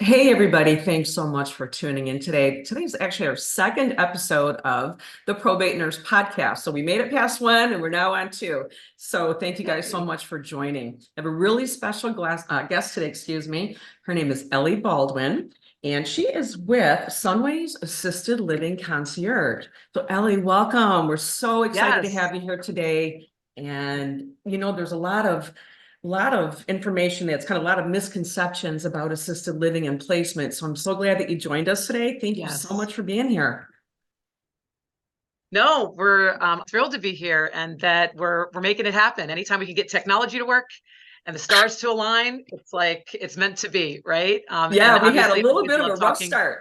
Hey, everybody. Thanks so much for tuning in today. Today's actually our second episode of the Probate Nurse Podcast. So we made it past one and we're now on two. So thank you guys so much for joining. I have a really special guest today, excuse me. Her name is Elli Baldwin, and she is with Sunways Assisted Living Concierge. So Elli, welcome. We're so excited to Yes. have you here today. And, there's a lot of information that's kind of a lot of misconceptions about assisted living and placement. So I'm so glad that you joined us today. Thank you so Yes. much for being here. No, we're thrilled to be here and that we're making it happen. Anytime we can get technology to work and the stars to align, it's like it's meant to be, right? And Yeah, we had a obviously little always bit of love a rough talking. start.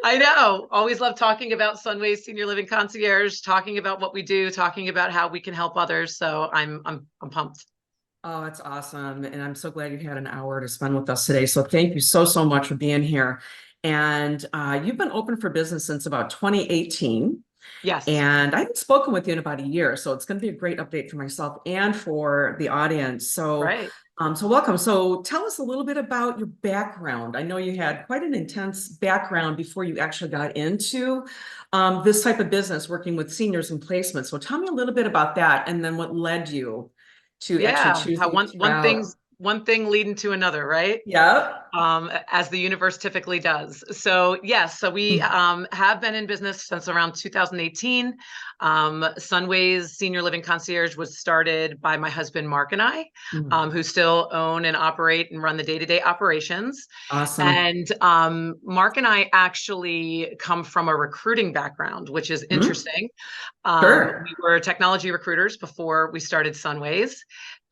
I know, always love talking about Sunways Senior Living Concierge, talking about what we do, talking about how we can help others. So I'm pumped. Oh, it's awesome. And I'm so glad you had an hour to spend with us today. So thank you so, so much for being here. And you've been open for business since about 2018. Yes. And I haven't spoken with you in about a year, so it's going to be a great update for myself and for the audience. Right. So welcome. So tell us a little bit about your background. I know you had quite an intense background before you actually got into this type of business, working with seniors in placement. So tell me a little bit about that, and then what led you to actually Yeah. How choosing this route. one thing leading to another, right? Yep. As the universe typically does. So yes, so we have been in business since around 2018. Sunways Senior Living Concierge was started by my husband Mark and I, Mm, who still own and operate and run the day-to-day operations. awesome. And Mark and I actually come from a recruiting background, which is Mhm. interesting. Sure. We were technology recruiters before we started Sunways.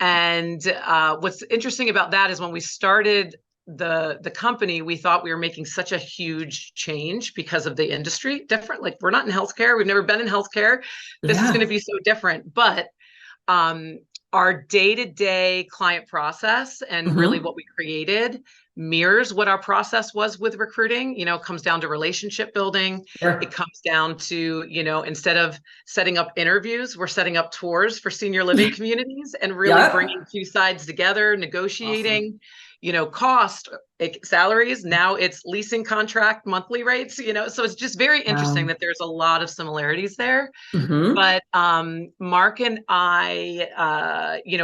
And what's interesting about that is when we started the company, we thought we were making such a huge change because of the industry different. Like, we're not in healthcare. We've never been in healthcare. This is going to Yeah. be so different. But um, our day-to-day client process and really Mhm. what we created mirrors what our process was with recruiting. It comes down to relationship building. It Sure. comes down to, instead of setting up interviews, we're setting up tours for senior living communities and really Yep. bringing two sides together, Awesome. negotiating, cost, salaries. Now it's leasing contract, monthly rates, so it's just very interesting Wow. that there's a lot of similarities there. Hmm. But Mark and I,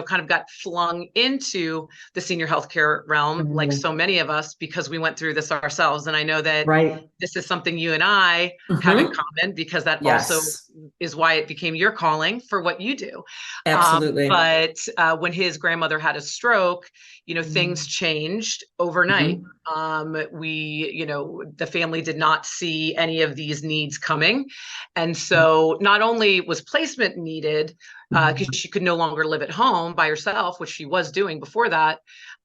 kind of got flung into the senior healthcare realm, like so many of us, because we went through this ourselves. And I know that Right. this is something you and I have in Hmm. common, because that also Yes, is why it became your calling for what you do. absolutely. But when his grandmother had a stroke, things Mhm. changed overnight. Mhm. The family did not see any of these needs coming. And so not only was placement needed, because Mhm. she could no longer live at home by herself, which she was doing before that,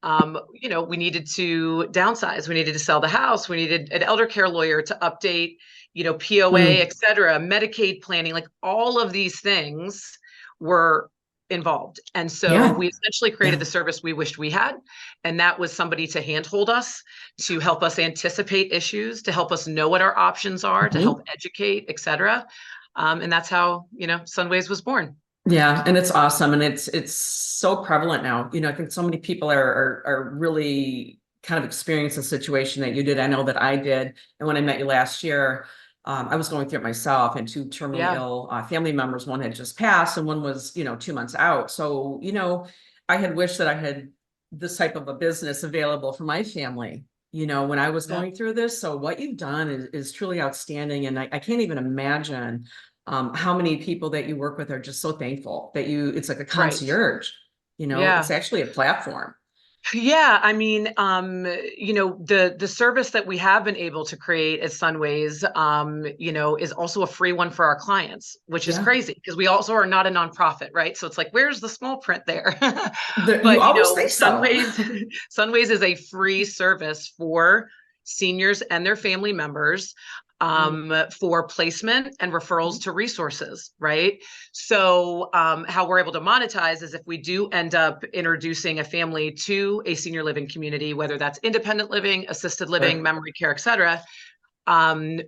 we needed to downsize. We needed to sell the house. We needed an elder care lawyer to update, POA, Mm. et cetera, Medicaid planning, like all of these things were involved. And so Yeah. we essentially created Yeah. the service we wished we had. And that was somebody to handhold us, to help us anticipate issues, to help us know what our options are, to help Mhm. educate, et cetera. And that's how, Sunways was born. Yeah, and it's awesome, and it's so prevalent now. I think so many people are really kind of experiencing the situation that you did. I know that I did, and when I met you last year, I was going through it myself, and two terminally Yeah, ill family members. One had just passed, and one was 2 months out. So I had wished that I had this type of a business available for my family. When I was yeah, going through this. So what you've done is truly outstanding, and I can't even imagine how many people that you work with are just so thankful that it's like a right. concierge, it's Yeah. actually a platform. Yeah, I mean, the service that we have been able to create at Sunways, is also a free one for our clients, which is Yeah. crazy because we also are not a nonprofit, right? So it's like, where's the small print there? You But always think so. Sunways, Sunways is a free service for seniors and their family members, Mm, for placement and referrals to resources, right? So how we're able to monetize is if we do end up introducing a family to a senior living community, whether that's independent living, assisted living, sure. memory care, et cetera,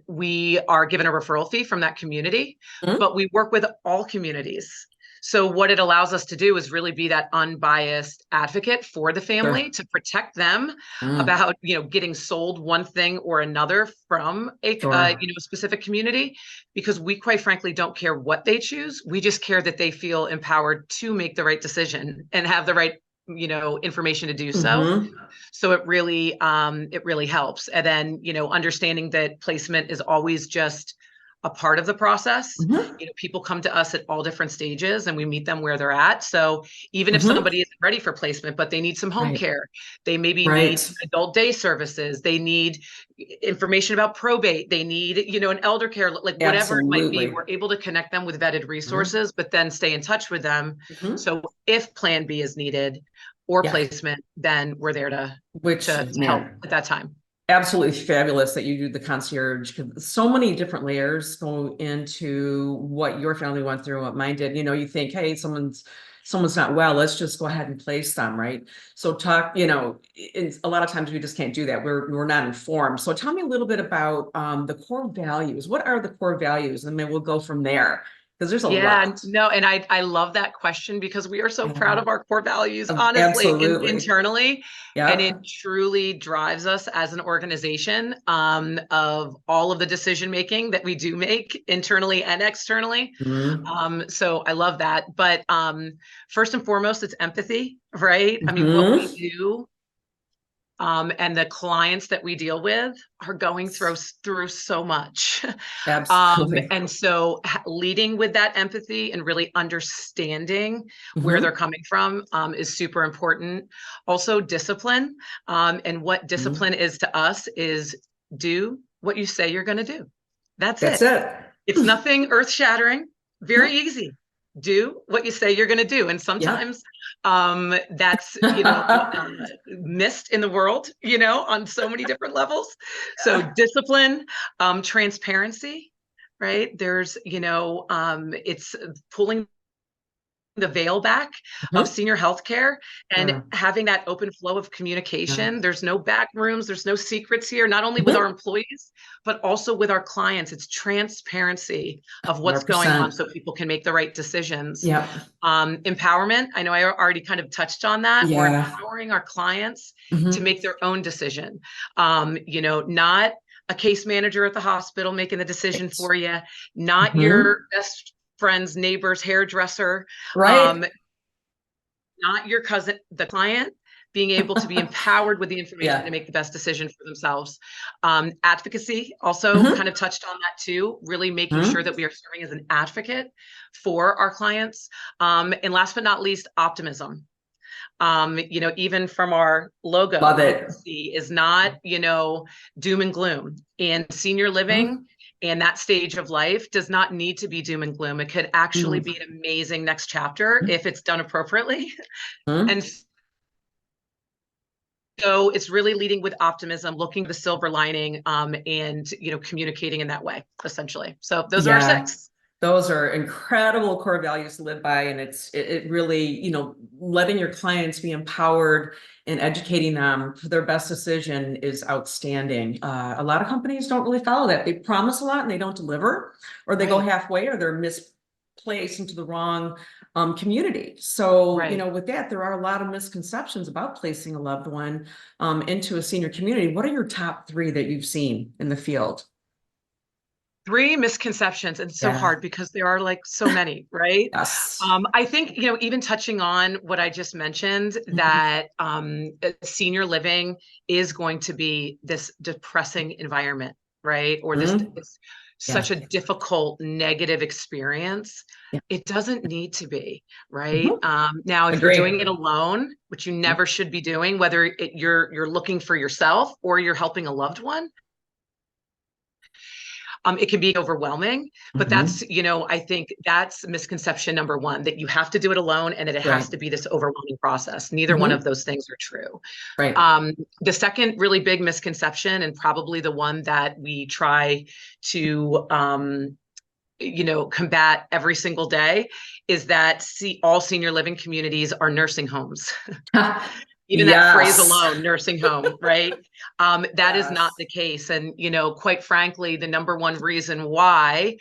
we are given a referral fee from that community, Mm, but we work with all communities. So what it allows us to do is really be that unbiased advocate for the family Sure. to protect them Mm, about, getting sold one thing or another from a, sure. a specific community, because we quite frankly don't care what they choose. We just care that they feel empowered to make the right decision and have the right, information to do so. Mm-hmm. So it really helps. And then, understanding that placement is always just a part of the process. Mm-hmm. People come to us at all different stages and we meet them where they're at. So even if Mm-hmm. somebody isn't ready for placement, but they need some home Right. care, they maybe need Right. adult day services, they need information about probate, they need, an elder care, like whatever it might be, Absolutely. we're able to connect them with vetted Mm-hmm. resources, but then stay in touch with them. Mm-hmm. So if plan B is needed or Yeah. placement, then we're there to Which, help man, at that time. absolutely fabulous that you do the concierge, because so many different layers go into what your family went through, what mine did. You think, hey, someone's not well, let's just go ahead and place them, right? So talk, a lot of times we just can't do that. We're not informed. So tell me a little bit about the core values. What are the core values? And then we'll go from there, because there's a Yeah, lot. no, and I love that question because we are so proud Yeah. of our core values, honestly, Absolutely. internally, and it Yep. truly drives us as an organization, of all of the decision making that we do make internally and externally. Mm-hmm. So I love that. But first and foremost, it's empathy, right? I mean, what we Mm-hmm. do, and the clients that we deal with are going through so much. Absolutely. And so leading with that empathy and really understanding where they're Mm-hmm. coming from, is super important. Also discipline. And what Mm-hmm. discipline is to us is do what you say you're going to do. That's That's it. it. It's nothing earth shattering, very No. easy. Do what you say you're going to do. And Yeah. sometimes that's, missed in the world, on so many different levels. So discipline, transparency, right? There's, it's pulling the veil back of Mhm. senior healthcare and Sure. having that open flow of Yeah. communication. There's no back rooms, there's no secrets here, not only with our Mhm. employees, but also with our clients. It's transparency of what's going on 100%. so people can make the right decisions. Yeah. Empowerment. I know I already kind of touched on that. We're Yeah. empowering our clients to Mhm. make their own decision. Not a case manager at the hospital making the decision Right. for you, not Mhm. your best friend's neighbor's hairdresser, Right. um, not your cousin, the client being able to be empowered with the information to Yeah. make the best decision for themselves. Advocacy also Mhm. kind of touched on that too, really making sure Mhm. that we are serving as an advocate for our clients. And last but not least, optimism. Even from our logo, Love you it. can see is not, doom and gloom. And senior Mhm. living and that stage of life does not need to be doom and gloom. It could actually Mhm. be an amazing next chapter if it's done appropriately. Mhm. And so it's really leading with optimism, looking at the silver lining, and communicating in that way, essentially. So those are our Yeah. six. Those are incredible core values to live by. And it really, letting your clients be empowered and educating them for their best decision is outstanding. A lot of companies don't really follow that. They promise a lot and they don't deliver, or they go Right, halfway, or they're misplaced into the wrong community. So, right. with that, there are a lot of misconceptions about placing a loved one into a senior community. What are your top three that you've seen in the field? Three misconceptions, and it's so Yeah. hard because there are like so many, right? Yes. I think, even touching on what I just mentioned, Mhm. that senior living is going to be this depressing environment, right? Or this Mhm. it's Yeah. such a difficult negative experience. Yeah. It doesn't need to be, right? Mhm. Now, if you're doing Agree. it alone, which you Mhm. never should be doing, whether you're looking for yourself or you're helping a loved one, it can be overwhelming, but that's, Mhm. I think that's misconception number one, that you have to do it alone and that it has Right. to be this overwhelming process. Neither one of Mhm. those things are true. Right. The second really big misconception, and probably the one that we try to, combat every single day, is that all senior living communities are nursing homes. Even that phrase Yes. alone, nursing home, right? That is not Yes. the case. And, quite frankly, the number one reason why,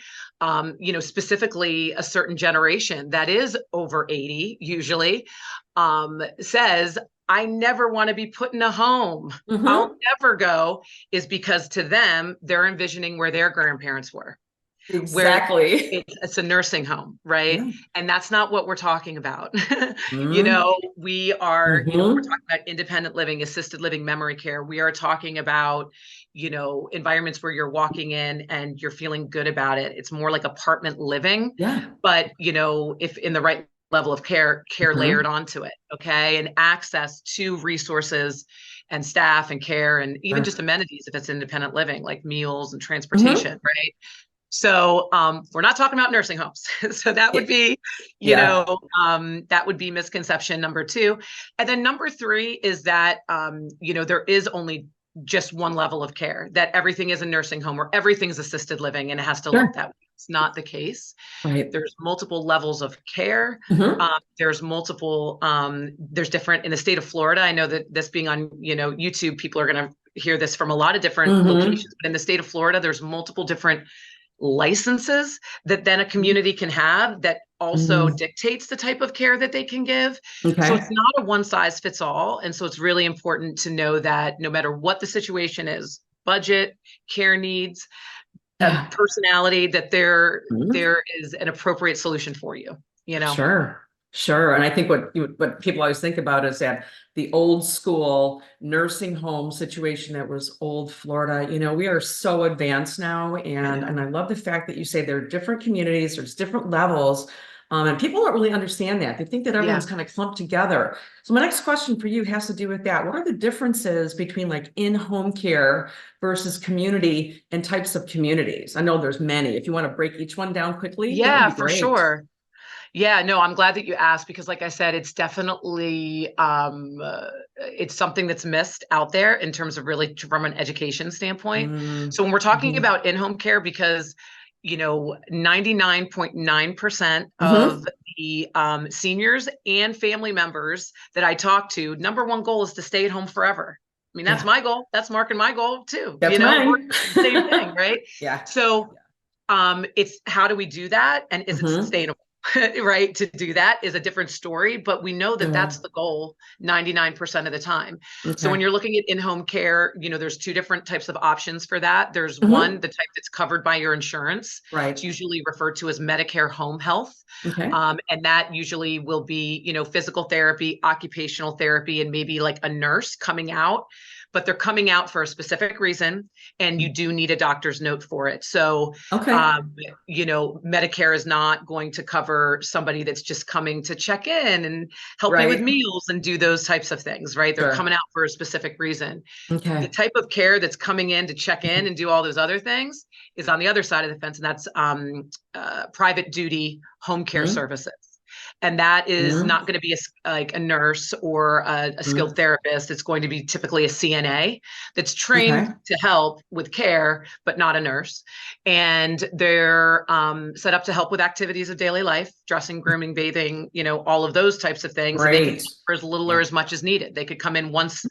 specifically a certain generation that is over 80 usually, says, I never want to be put in a home. I'll Hmm. never go, is because to them, they're envisioning where their grandparents were, where Exactly. it's a nursing home, right? Yeah. And that's not what we're talking about. Mm-hmm. We're talking about independent living, assisted living, memory care. We are talking about, environments where you're walking in and you're feeling good about it. It's more like apartment living, Yeah. but, if in the right level of care layered Mhm. onto it, okay? And access to resources and staff and care and even just Sure. amenities if it's independent living, like meals and transportation, Mhm. right? So we're not talking about nursing homes. So that would Y- be, Yeah. that would be misconception number two. And then number three is that, there is only just one level of care, that everything is a nursing home or everything's assisted living and it has to look Sure. that way. It's not the case. Right. There's multiple levels of care. Hmm. There's different in the state of Florida. I know that this being on, YouTube, people are going to hear this from a lot of different Hmm. locations, but in the state of Florida, there's multiple different licenses that then a community can have that also Hmm. dictates the type of care that they can give. So it's Okay. not a one size fits all. And so it's really important to know that no matter what the situation is, budget, care needs, Yeah. personality, that there Mhm. there is an appropriate solution for you, you know? Sure. Sure. And I think what people always think about is that the old school nursing home situation that was old Florida, we are so advanced now. I And know. I love the fact that you say there are different communities, there's different levels. And people don't really understand that. They think that Yeah. everyone's kind of clumped together. So my next question for you has to do with that. What are the differences between like in-home care versus community and types of communities? I know there's many. If you want to break each one down quickly, that would Yeah, be for great. sure. Yeah, no, I'm glad that you asked because, like I said, it's definitely it's something that's missed out there in terms of really from an education standpoint. Mm, So when we're talking mhm, about in-home care, because 99.9% of mhm. the seniors and family members that I talk to, number one goal is to stay at home forever. I mean, that's Yeah, my goal. That's Mark and my goal too. that's We're mine. the same thing, right? Yeah. So it's how do we do that and is it Hmm. sustainable? Right, to do that is a different story, but we know that Yeah. that's the goal 99% of the time. So when Okay. you're looking at in-home care, there's two different types of options for that. There's one, Hmm. the type that's covered by your insurance. It's Right. usually referred to as Medicare home health. Okay. And that usually will be, physical therapy, occupational therapy, and maybe like a nurse coming out, but they're coming out for a specific reason, and you do need a doctor's note for it. So, Okay. um, Medicare is not going to cover somebody that's just coming to check in and help you with Right. meals and do those types of things, right? They're coming Sure. out for a specific reason. The Okay. type of care that's coming in to check in and do all those other things is on the other side of the fence, and that's private duty home care Mm-hmm. services. And that is not going to be like a nurse or a skilled Mm-hmm. therapist. It's going to be typically a CNA that's trained Okay. to help with care, but not a nurse. And they're set up to help with activities of daily life, dressing, grooming, bathing, all of those types of things. And they can Great. come for as little or Yeah. as much as needed. They could come in once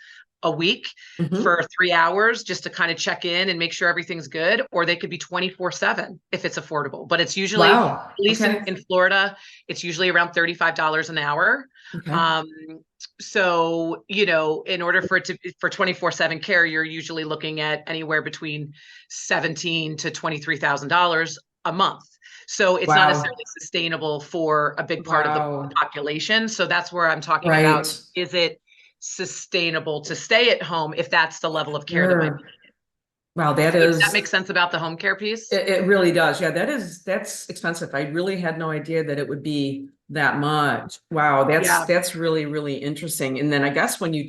a week Hmm. for 3 hours just to kind of check in and make sure everything's good, or they could be 24/7 if it's affordable. But it's usually, at Wow. least Okay. in Florida, it's usually around $35 an hour. Okay. Um, so, in order for it to for 24/7 care, you're usually looking at anywhere between 17 to $23,000 a month. So it's not Wow. necessarily sustainable for a big part of the Wow. population. So that's where I'm talking about, Right. is it sustainable to stay at home if that's the level of care that might be Sure. needed? Wow. That So does that is. make sense about the home care piece? It really does. Yeah, that's expensive. I really had no idea that it would be that much. Wow, Yeah. that's really, really interesting. And then I guess when you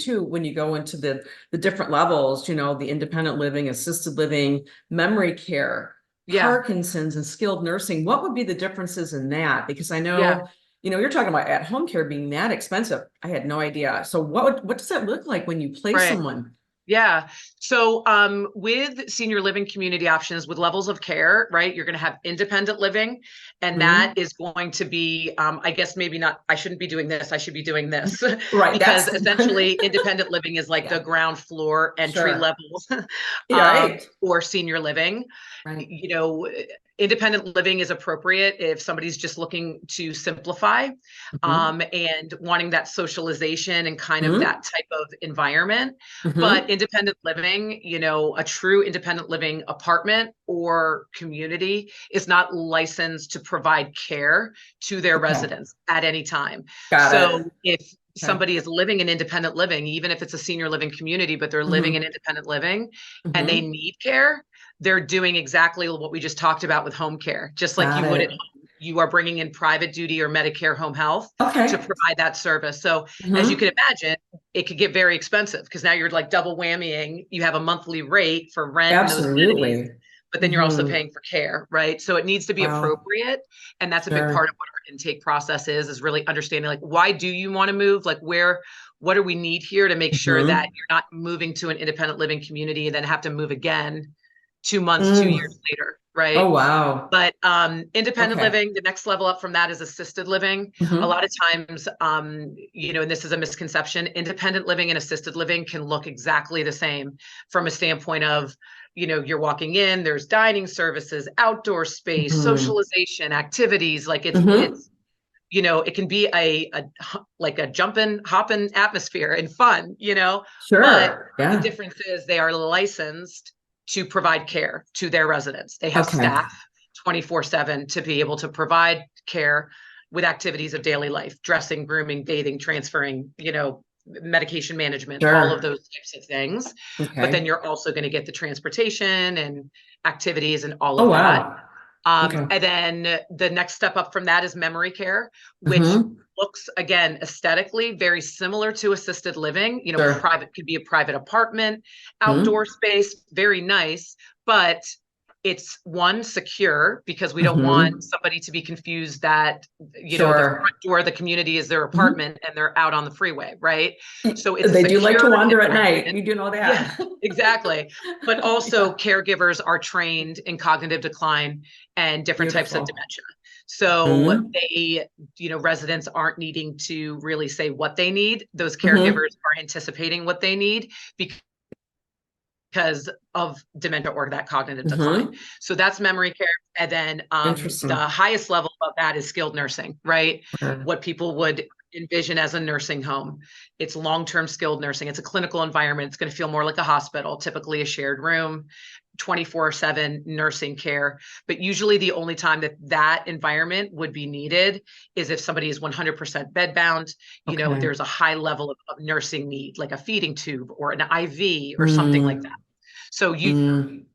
go into the different levels, the independent living, assisted living, memory care, Yeah. Parkinson's, and skilled nursing, what would be the differences in that? Because I Yeah. know, you're talking about at-home care being that expensive. I had no idea. So what does that look like when you place Right. someone? Yeah. So with senior living community options with levels of care, right, you're going to have independent living. And that Mhm. is going to be, I guess maybe not, I shouldn't be doing this. I should be doing this Right. because That's essentially independent living is like the yeah, ground floor entry sure. level You're right. for senior living. Right. You know, independent living is appropriate if somebody's just looking to simplify Mhm. and wanting that socialization and kind of Mhm. that type of environment. But Mhm. independent living, you know, a true independent living apartment or community is not licensed to provide care to their Okay. residents at any time. Got So it. if Okay. somebody is living in independent living, even if it's a senior living community, but they're living in Mhm. independent living and they Mhm. need care, they're doing exactly what we just talked about with home care, just like Got you would at it. home. You are bringing in private duty or Medicare home health to Okay. provide that service. So as you Mhm. can imagine, it could get very expensive because now you're like double whammying. You have a monthly rate for rent and those amenities, Absolutely. but then you're also Mhm. paying for care, right? So it needs to be Wow. appropriate. And that's a big part Sure. of what our intake process is really understanding like, why do you want to move? Like what do we need here to make sure that Mhm. you're not moving to an independent living community and then have to move again 2 months, 2 years Mm. later, Oh, right? wow. But independent Okay. living, the next level up from that is assisted living. A Mhm. lot of times, you know, and this is a misconception, independent living and assisted living can look exactly the same from a standpoint of, you know, you're walking in, there's dining services, outdoor space, Mhm. socialization, activities. Like Mhm. it's, you know, it can be like a jumping, hopping atmosphere and fun, you know, but Sure. the Yeah. difference is they are licensed to provide care to their residents. They have Okay. staff 24/7 to be able to provide care with activities of daily life, dressing, grooming, bathing, transferring, you know, medication management, all of Sure. those types of things. But then Okay. you're also going to get the transportation and activities and all Oh, of that. wow. Okay. And then the next step up from that is memory care, which Mhm. looks again aesthetically very similar to assisted living. You know, Sure. private could be a private apartment, outdoor Mhm. space, very nice, but it's one secure because we don't want Mhm. somebody to be confused that you know the front Sure. door of the community is their Mhm. apartment and they're out on the freeway, right? So it's a They do like to secure wander at night. environment. You do know Yeah, that. exactly. But also Yeah. caregivers are trained in cognitive decline and different types of Beautiful. dementia. So Mhm. they, you know, residents aren't needing to really say what they need. Those Mhm. caregivers are anticipating what they need because of dementia or that cognitive decline. Mhm. So that's memory care. And then the Interesting. highest level of that is skilled nursing, right? Okay. What people would envision as a nursing home. It's long-term skilled nursing. It's a clinical environment. It's going to feel more like a hospital, typically a shared room, 24/7 nursing care. But usually the only time that that environment would be needed is if somebody is 100% bedbound, you know, Okay. there's a high level of nursing need, like a feeding tube or an IV or something like that. Mm. So Mm.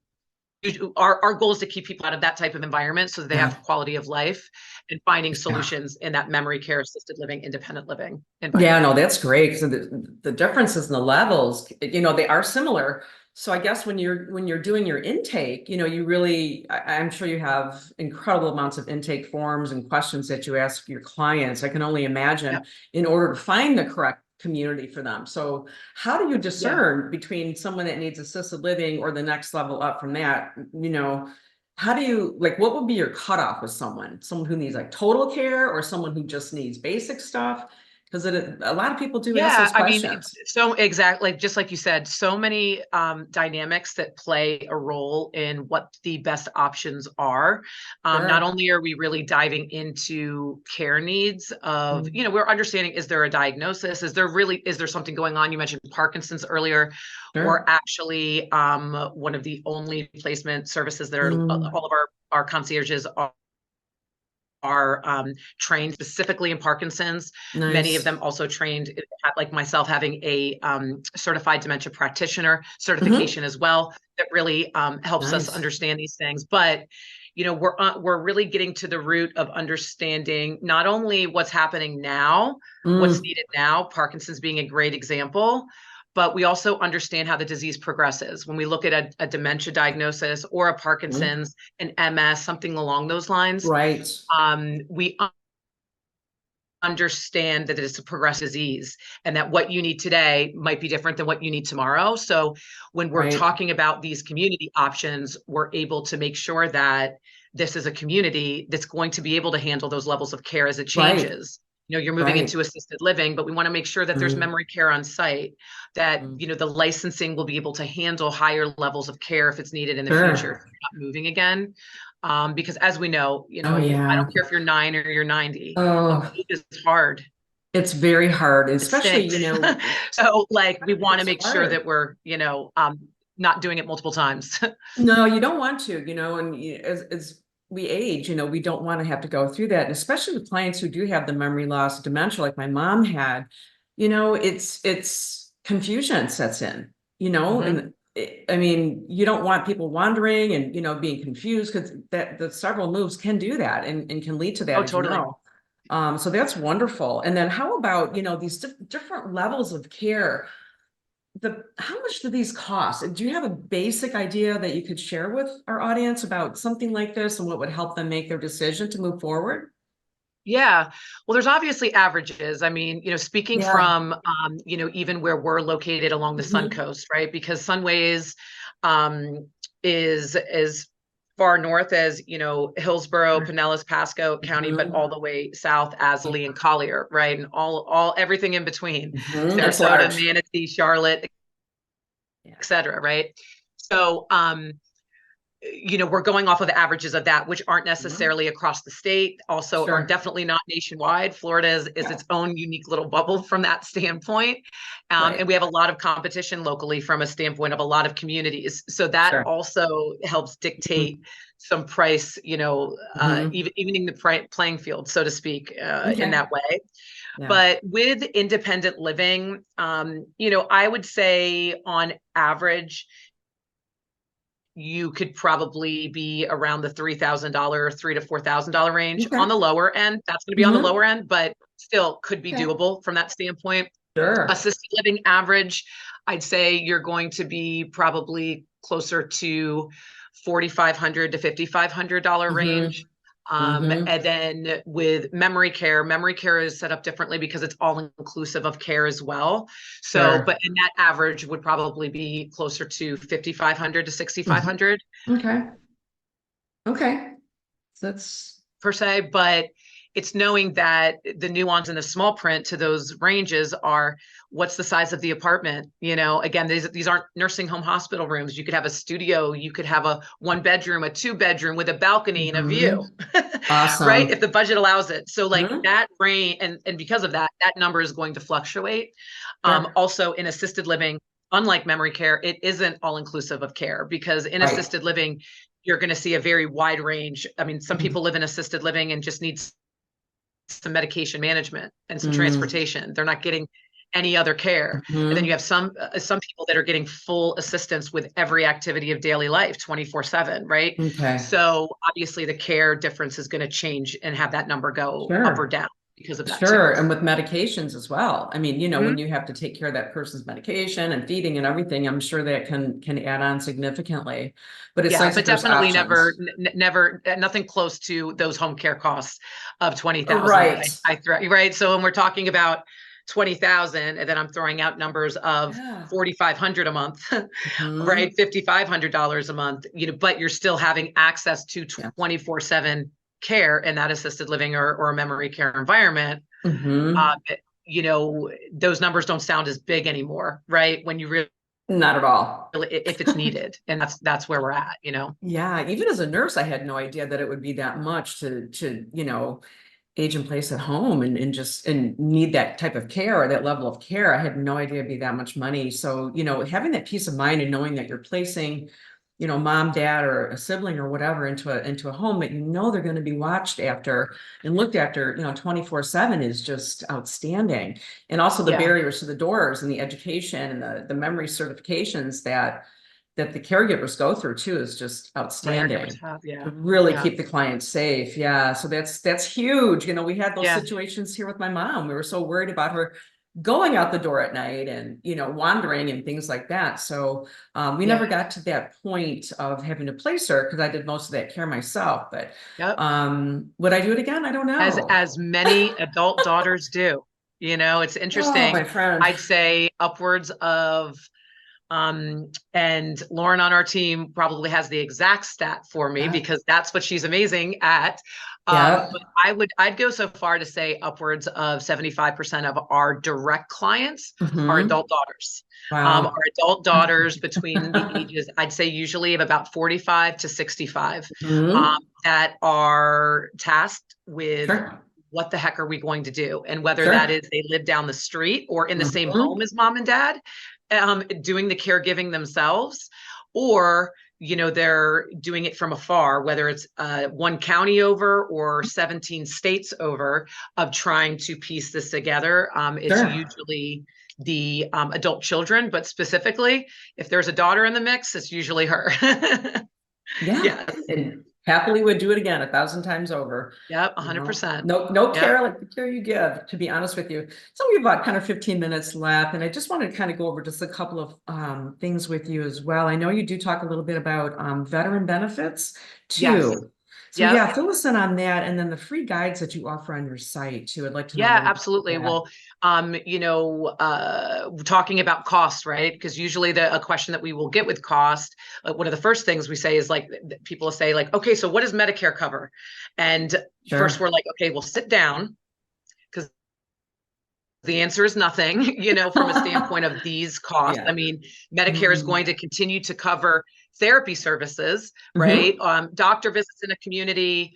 our goal is to keep people out of that type of environment so that they Yeah. have quality of life and finding Yeah. solutions in that memory care, assisted living, independent living Yeah, no, environment. that's great. So the differences in the levels, they are similar. So I guess when you're doing your intake, you really, I'm sure you have incredible amounts of intake forms and questions that you ask your clients. I can only Yeah. imagine in order to find the correct community for them. So how do you Yeah. discern between someone that needs assisted living or the next level up from that? How do you like what would be your cutoff with someone? Someone who needs like total care or someone who just needs basic stuff? Because a lot of people do ask Yeah, those I mean, it's questions. so exactly just like you said, so many dynamics that play a role in what the best options are. Not Sure. only are we really diving into care needs of, Mm. you know, we're understanding, is there a diagnosis? Is there something going on? You mentioned Parkinson's earlier, or Sure. actually one of the only placement services that are Mm. all of our concierges are trained specifically in Parkinson's. Many of Nice. them also trained, like myself, having a certified dementia practitioner Hmm. certification as well, that really helps us Nice. understand these things. But you know, we're really getting to the root of understanding not only what's happening now, what's Mm. needed now, Parkinson's being a great example, but we also understand how the disease progresses. When we look at a dementia diagnosis or a Mm. Parkinson's, an MS, something along those lines, Right. we understand that it's a progressive disease and that what you need today might be different than what you need tomorrow. So when we're talking about these community options, we're able to make sure that this is a community that's going to be able to handle those levels of care as it changes. You know, you're moving into assisted living, but we want to make sure that there's memory care on site, that, you know, the licensing will be able to handle higher levels of care if it's needed in the future, if you're not moving again. Because as we know, you know, I don't care if you're 9 or you're 90, it's hard. It's very hard, especially, you know. So like, we want to make sure that we're, you know, not doing it multiple times. No, you don't want to, you know, and as we age, you know, we don't want to have to go through that. And especially with clients who do have the memory loss, dementia, like my mom had, you know, it's confusion sets in, you know, and I mean, you don't want people wandering and, you know, being confused, because the several moves can do that and can lead to that. Oh, totally. You know? So that's wonderful. And then how about, you know, these different levels of care? How much do these cost? Do you have a basic idea that you could share with our audience about something like this and what would help them make their decision to move forward? Yeah. Well, there's obviously averages. I mean, you know, speaking from, you know, even where we're located along the Sun Coast, right? Because Sunways is as far north as, you know, Hillsborough, Pinellas, Pasco County, but all the way south as Lee and Collier, right? And everything in between, Sarasota, Manatee, Charlotte, et cetera, right? So, you know, we're going off of the averages of that, which aren't necessarily across the state, also are definitely not nationwide. Florida is its own unique little bubble from that standpoint. And we have a lot of competition locally from a standpoint of a lot of communities. So that also helps dictate some price, you know, evening the playing field, so to speak, in that way. But with independent living, you know, I would say on average, you could probably be around the $3,000, $3,000 to $4,000 range on the lower end. That's going to be on the lower end, but still could be doable from that standpoint. Assisted living average, I'd say you're going to be probably closer to $4,500 to $5,500 range. And then with memory care is set up differently because it's all inclusive of care as well. So, but in that average would probably be closer to $5,500 to $6,500. Okay. That's per se, but it's knowing that the nuance in the small print to those ranges are what's the size of the apartment. You know, again, these aren't nursing home hospital rooms. You could have a studio, you could have a 1-bedroom, a 2-bedroom with a balcony and a view. Awesome. Right? If the budget allows it. So like that range, and because of that, that number is going to fluctuate. Also in assisted living, unlike memory care, it isn't all inclusive of care, because in assisted living, you're going to see a very wide range. I mean, some people live in assisted living and just need some medication management and some transportation. They're not getting any other care. And then you have some people that are getting full assistance with every activity of daily life 24/7, right? So obviously the care difference is going to change and have that number go up or down because of that. And with medications as well. I mean, you know, when you have to take care of that person's medication and feeding and everything, I'm sure that can add on significantly. But it's nice, but definitely never nothing close to those home care costs of 20,000. Right. So when we're talking about 20,000, and then I'm throwing out numbers of 4,500 a month, right? $5,500 a month, you know, but you're still having access to 24/7 care in that assisted living or a memory care environment. You know, those numbers don't sound as big anymore, right? When you really, not at all, if it's needed. And that's where we're at, you know? Yeah. Even as a nurse, I had no idea that it would be that much to, you know, age in place at home and need that type of care or that level of care. I had no idea it'd be that much money. So, you know, having that peace of mind and knowing that you're placing, you know, mom, dad, or a sibling or whatever into a home that, you know, they're going to be watched after and looked after, you know, 24/7 is just outstanding. And also the barriers to the doors and the education and the memory certifications that the caregivers go through too is just outstanding. To really keep the client safe. So that's huge. You know, we had those situations here with my mom. We were so worried about her going out the door at night and, wandering and things like that. So we Yeah. never got to that point of having to place her because I did most of that care myself. But Yep. would I do it again? I don't know. As many adult daughters do. It's Oh, interesting. my friend. I'd say upwards of and Lauren on our team probably has the exact stat for me because that's what she's amazing at. Yeah. But I'd go so far to say upwards of 75% of our direct clients are adult daughters. Wow. Our adult daughters between the ages, I'd say usually of about 45 to 65, that are tasked with what the heck are we going to do? And whether that is they live down the street or in the same home as mom and dad, doing the caregiving themselves, or they're doing it from afar, whether it's one county over or 17 states over, of trying to piece this together. It's usually the adult children, but specifically if there's a daughter in the mix, it's usually her. And happily would do it again 1,000 times over. Yep, 100%. No care like the care you give, to be honest with you. So we have about kind of 15 minutes left, and I just wanted to kind of go over just a couple of things with you as well. I know you do talk a little bit about veteran benefits too. Yes. So fill us in on that, and then the free guides that you offer on your site too. I'd like to know. Yeah, absolutely. Well, talking about cost, right? Because usually a question that we will get with cost, one of the first things we say is like, people say like, okay, so what does Medicare cover? And first we're like, okay, well, sit down, because the answer is nothing, from a standpoint of these costs. I mean, Medicare is going to continue to cover therapy services, right? Doctor visits in a community,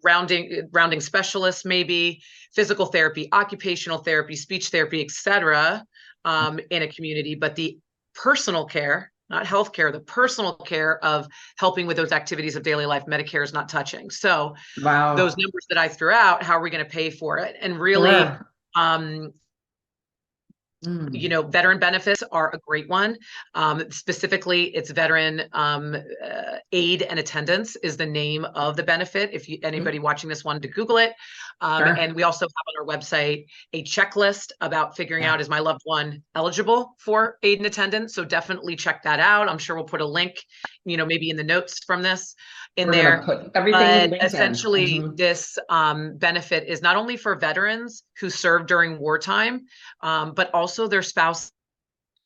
rounding specialists, maybe physical therapy, occupational therapy, speech therapy, etc., in a community. But the personal care, not healthcare, the personal care of helping with those activities of daily life, Medicare is not touching. So those numbers that I threw out, how are we going to pay for it? And really, veteran benefits are a great one. Specifically, it's veteran aid and attendance is the name of the benefit. If anybody watching this wanted to Google it. And we also have on our website a checklist about figuring out, is my loved one eligible for aid and attendance? So definitely check that out. I'm sure we'll put a link, maybe in the notes from this in there. Put everything but essentially, this benefit is not only for veterans who served during wartime, but also their spouses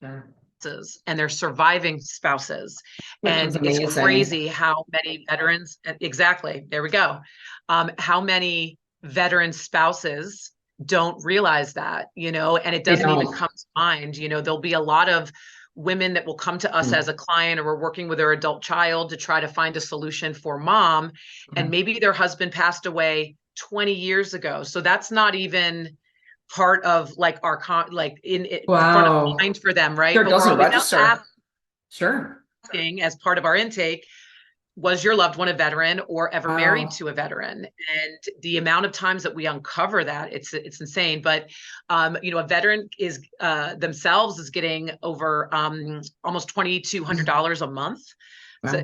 and their surviving spouses. And it's crazy how many veterans, exactly, there we go, how many veteran spouses don't realize that, and it doesn't even come to mind. There'll be a lot of women that will come to us as a client, or we're working with their adult child to try to find a solution for mom, and maybe their husband passed away 20 years ago. So that's not even part of like our front of mind for them, right? But we're always asking as part of our intake, was your loved one a veteran or ever married to a veteran? And the amount of times that we uncover that, it's insane. But a veteran is themselves is getting over almost $2,200 a month,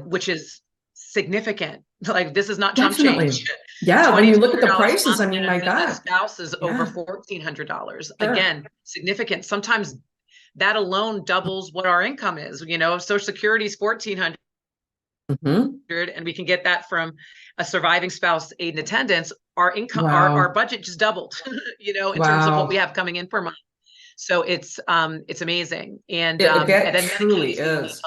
which is significant. Like, this is not chump change. Yeah, when you look at the prices, I mean, my God, spouse is over $1,400. Again, significant. Sometimes that alone doubles what our income is. Social Security is $1,400. And we can get that from a surviving spouse aid and attendance. Our income, our budget just doubled, in terms of what we have coming in per month. So it's amazing. And that and then truly is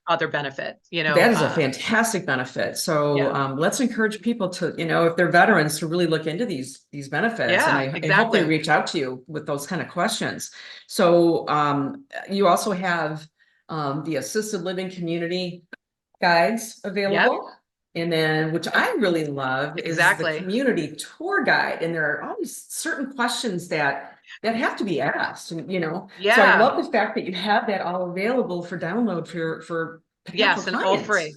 other benefit, that is a fantastic benefit. So let's encourage people to, if they're veterans, to really look into these benefits. And I hope they reach out to you with those kind of questions. So you also have the assisted living community guides available. And then, which I really love, is the community tour guide. And there are always certain questions that have to be asked, and so I love the fact that you have that all available for download for potential and clients.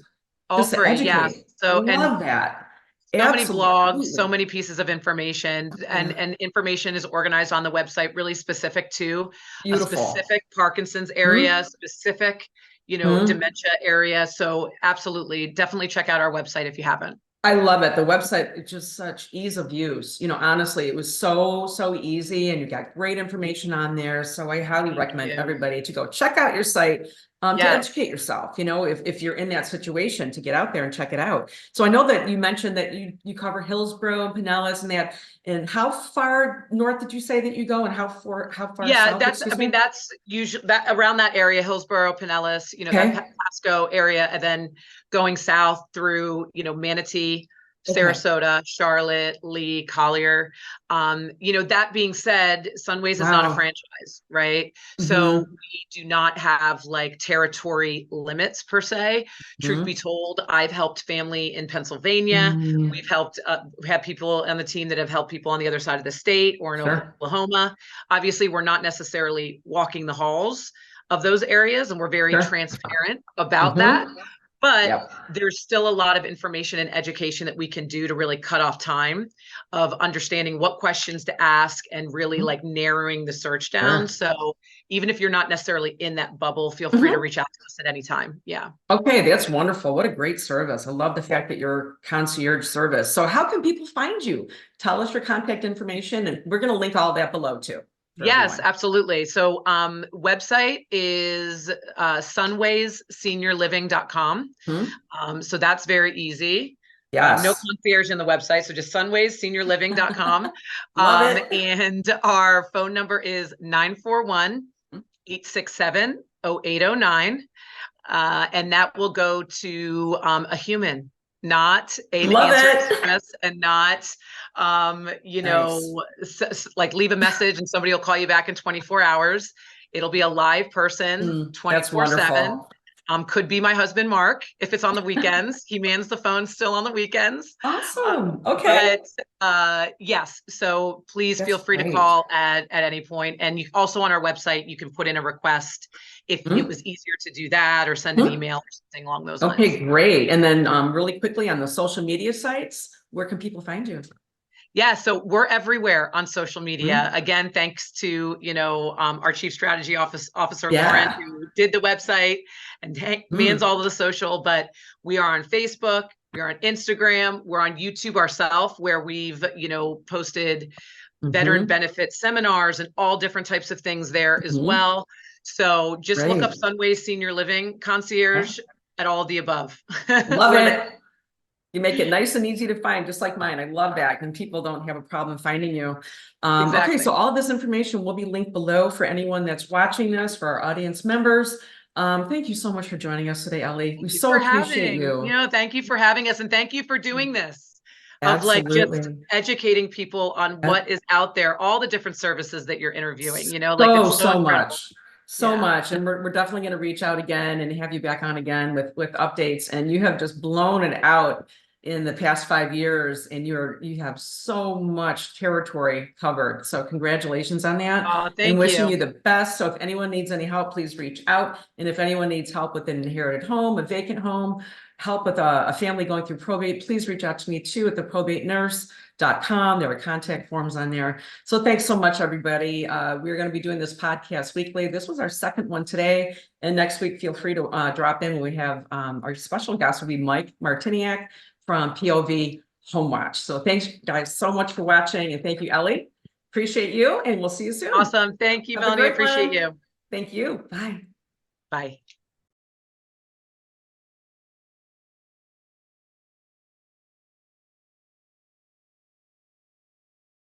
all free. So I love that. So many blogs, so many pieces of information, and information is organized on the website, really specific to a specific Parkinson's area, specific dementia area. So absolutely, definitely check out our website if you haven't. I love it. The website, it's just such ease of use. Honestly, it was so easy and you got great information on there. So I highly Thank recommend you. everybody to go check out your site, to Yes. educate yourself, if you're in that situation, to get out there and check it out. So I know that you mentioned that you cover Hillsborough and Pinellas and that, and how far north did you say that you go and how far Yeah, south, that's, excuse I mean, me? that's usually that around that area, Hillsborough, Pinellas, that Okay. Pasco area, and then going south through, Manatee, Okay. Sarasota, Charlotte, Lee, Collier. That being said, Sunways is not a Wow. franchise, right? So Mm-hmm. we do not have like territory limits per se. Truth be told, I've helped family in Pennsylvania. Mm-hmm. We've helped, have people on the team that have helped people on the other side of the state or in Sure. Oklahoma. Obviously, we're not necessarily walking the halls of those areas, and we're very Sure. transparent about that. Mm-hmm. But Yep. there's still a lot of information and education that we can do to really cut off time of understanding what questions to ask and really like narrowing the search down. Sure. So even if you're not necessarily in that bubble, feel free to Mhm. reach out to us at any time. Yeah. Okay, that's wonderful. What a great service. I love the fact that you're concierge service. So how can people find you? Tell us your contact information, and we're going to link all that below too for Yes, everyone. absolutely. So website is sunwaysseniorliving.com. Hmm? So that's very easy. No Yes. concierge in the website, so just sunwaysseniorliving.com. Love it. And our phone number is 941-867-0809. And that will go to a human, not an Love answering it. service, and not, Nice. like leave a message and somebody will call you back in 24 hours. It'll be a live person That's 24/7. wonderful. Could be my husband, Mark, if it's on the weekends. He mans the phone still on the weekends. Awesome. Okay. But yes, so please feel That's free to great. call at any point. And you also on our website, you can put in a request if it Hmm? was easier to do that, or send an Hmm? email or something along those lines. Okay, great. And then really quickly on the social media sites, where can people find you? Yeah, so we're everywhere on social media. Hmm? Again, thanks to our Chief Strategy Officer Lauren, Yeah. who did the website and mans Hmm. all of the social. But we are on Facebook, we are on Instagram, we're on YouTube ourselves, where we've posted veteran Hmm. benefit seminars and all different types of things there as Hmm. well. So just look up Great. Sunways Senior Living Yeah. Concierge at all of the above. Love We're there. it. You make it nice and easy to find, just like mine. I love that. And people don't have a problem finding you. Okay, Exactly. so all of this information will be linked below for anyone that's watching this, for our audience members. Thank you so much for joining us today, Elli. We Thank you so for appreciate having, you. thank you for having us, and thank you for doing this, of like just Absolutely. educating people on Uh, what is out there, all the different services that you're interviewing, like So, it's so so incredible. much. So Yeah. much. And we're definitely going to reach out again and have you back on again with updates. And you have just blown it out in the past 5 years, and you have so much territory covered. So congratulations on that, Oh, and thank wishing you. you the best. So if anyone needs any help, please reach out. And if anyone needs help with an inherited home, a vacant home, help with a family going through probate, please reach out to me too at the probatenurse.com. There are contact forms on there. So thanks so much, everybody. We're going to be doing this podcast weekly. This was our second one today. And next week, feel free to drop in when we have our special guest will be Mike Martiniak from POV Home Watch. So thanks guys so much for watching. And thank you, Elli. Appreciate you. And we'll see you soon. Awesome. Thank you, Have a Melanie. great Appreciate one. you. Thank you. Bye. Bye.